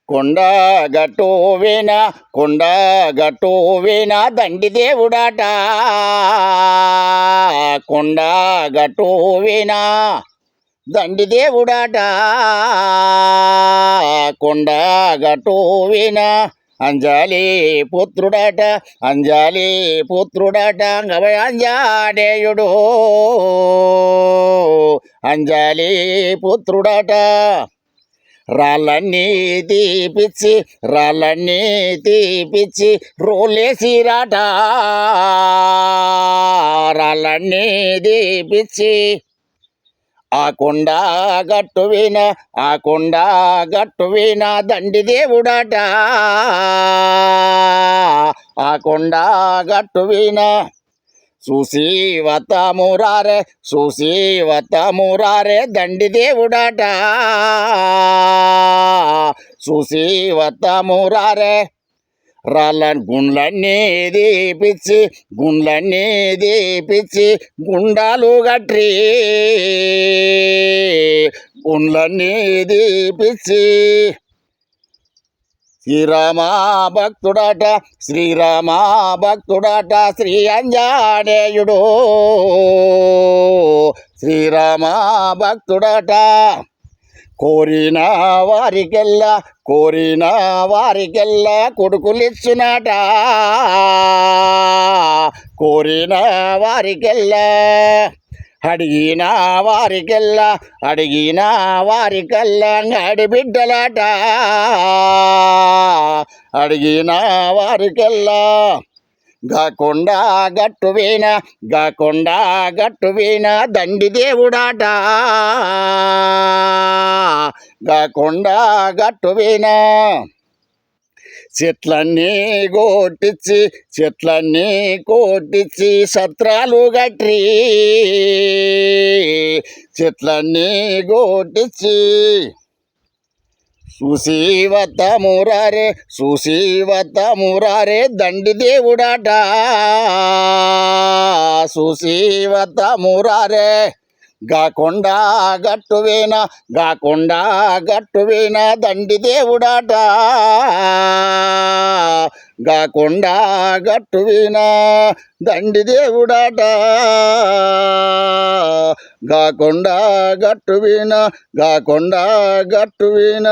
కొండ గట్టు వీణ కొండ గట్టు వీణ దండి దేవుడాట కొండ గట్టు వీణ దండి దేవుడాట కొండ గట్టు వీణ అంజలి పుత్రుడట అంజలి పుత్రుడట అంజాడేయుడు అంజలి పుత్రుడట రాళ్ళన్నీ తీపిచ్చి రోలేసిరాట రాళ్ళన్నీ తీపిచ్చి ఆ కొండ గట్టు వీణ దండి దేవుడాట ఆ కొండ గట్టు వీణ చూసి వత్తమురారే దండి దేవుడాట చూసి వత్తమురారే రాళ్ళని గుండ్లన్నీ దీపిచ్చి గుండాలు గట్రి గుండ్లన్నీ దీపిచ్చి శ్రీరామ భక్తుడట శ్రీ అంజనేయుడు శ్రీరామ భక్తుడట కోరిన వారికెల్లా కొడుకులిచ్చునట కోరిన వారికెల్లా అడిగిన వారికల్లా అడిబిడ్డలాట అడిగిన వారికెల్లా కొండ గట్టు వీణ దండి దేవుడాట కొండ గట్టు వీణ చెట్లన్నీ కొట్టించి సత్రాలు గట్రి చెట్లన్నీ కొట్టించి చూసి వత్తమురారే దండి దేవుడాట చూసి వత్తమురారే కొండ గట్టు వీణ దండి దేవుడాట కొండ గట్టు వీణ దండి దేవుడాట కొండ గట్టు వీణ